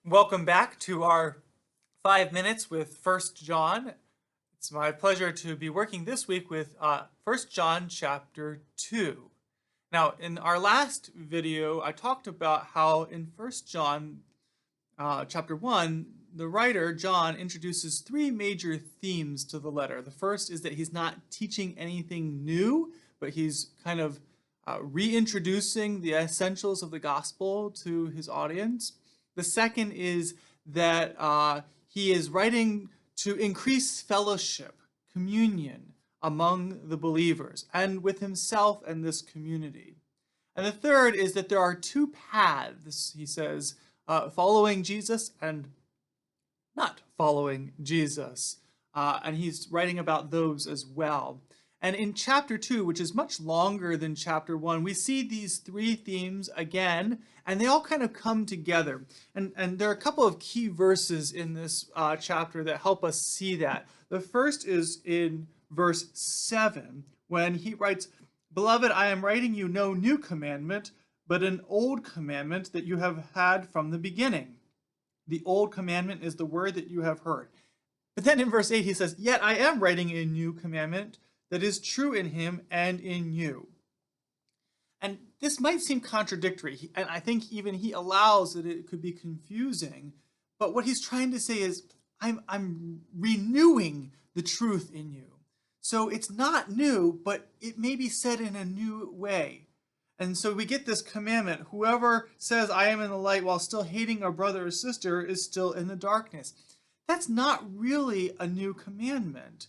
Welcome back to our 5 minutes with First John. It's my pleasure to be working this week with First John chapter 2. Now, in our last video, I talked about how in First John chapter 1, the writer, John, introduces three major themes to the letter. The first is that he's not teaching anything new, but he's kind of reintroducing the essentials of the gospel to his audience. The second is that he is writing to increase fellowship, communion among the believers and with himself and this community. And the third is that there are two paths, he says, following Jesus and not following Jesus. And he's writing about those as well. And in chapter 2, which is much longer than chapter 1, we see these three themes again, and they all kind of come together. And there are a couple of key verses in this chapter that help us see that. The first is in verse 7, when he writes, "Beloved, I am writing you no new commandment, but an old commandment that you have had from the beginning. The old commandment is the word that you have heard." But then in verse 8, he says, "Yet I am writing a new commandment that is true in him and in you." And this might seem contradictory, and I think even he allows that it could be confusing, but what he's trying to say is, I'm renewing the truth in you. So it's not new, but it may be said in a new way. And so we get this commandment: whoever says, "I am in the light," while still hating a brother or sister is still in the darkness. That's not really a new commandment.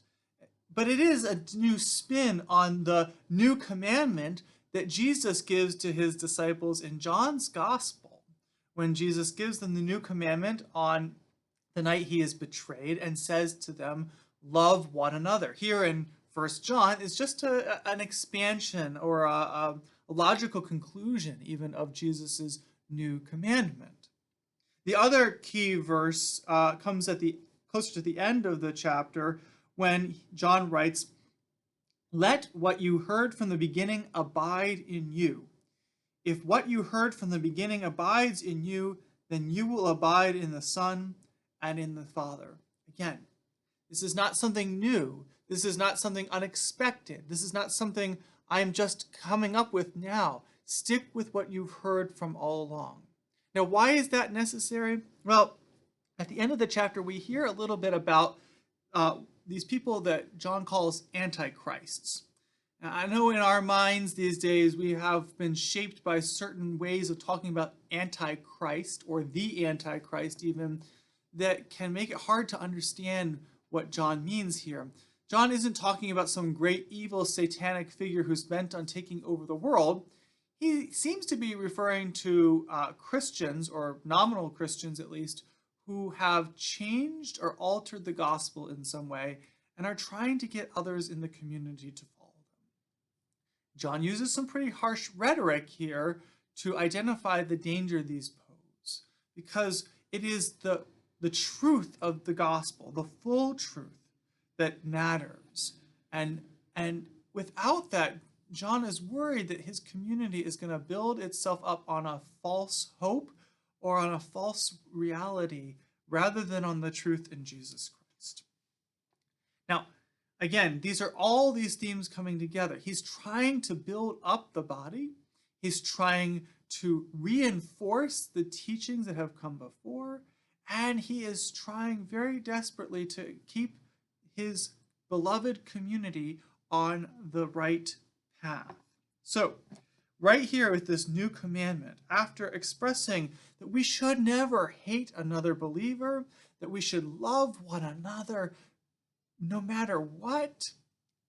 But it is a new spin on the new commandment that Jesus gives to his disciples in John's gospel, when Jesus gives them the new commandment on the night he is betrayed and says to them, "Love one another." Here in First John is just an expansion or a logical conclusion even of Jesus's new commandment. The other key verse comes at closer to the end of the chapter, when John writes, "Let what you heard from the beginning abide in you. If what you heard from the beginning abides in you, then you will abide in the Son and in the Father." Again, this is not something new. This is not something unexpected. This is not something I'm just coming up with now. Stick with what you've heard from all along. Now, why is that necessary? Well, at the end of the chapter, we hear a little bit about these people that John calls antichrists. Now, I know in our minds these days we have been shaped by certain ways of talking about antichrist, or the antichrist even, that can make it hard to understand what John means here. John isn't talking about some great evil satanic figure who's bent on taking over the world. He seems to be referring to Christians, or nominal Christians at least, who have changed or altered the gospel in some way and are trying to get others in the community to follow them. John uses some pretty harsh rhetoric here to identify the danger these pose, because it is the truth of the gospel, the full truth, that matters. And without that, John is worried that his community is going to build itself up on a false hope or on a false reality rather than on the truth in Jesus Christ. Now, again, these are all these themes coming together. He's trying to build up the body. He's trying to reinforce the teachings that have come before. And he is trying very desperately to keep his beloved community on the right path. So, right here with this new commandment, after expressing that we should never hate another believer, that we should love one another no matter what,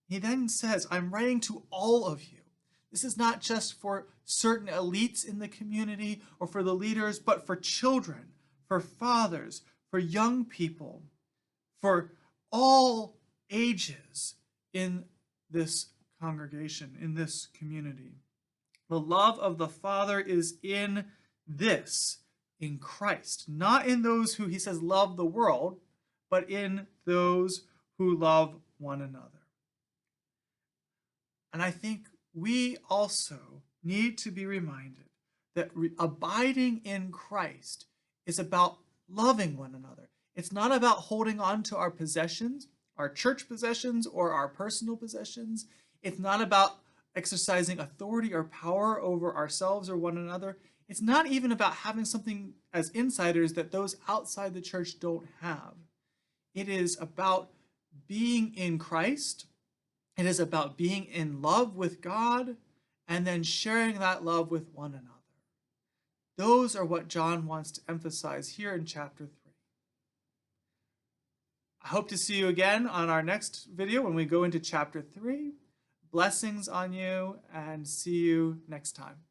he then says, "I'm writing to all of you." This is not just for certain elites in the community or for the leaders, but for children, for fathers, for young people, for all ages in this congregation, in this community. The love of the Father is in this, in Christ, not in those who, he says, love the world, but in those who love one another. And I think we also need to be reminded that abiding in Christ is about loving one another. It's not about holding on to our possessions, our church possessions or our personal possessions. It's not about exercising authority or power over ourselves or one another. It's not even about having something as insiders that those outside the church don't have. It is about being in Christ. It is about being in love with God and then sharing that love with one another. Those are what John wants to emphasize here in chapter 3. I hope to see you again on our next video when we go into chapter 3. Blessings on you, and see you next time.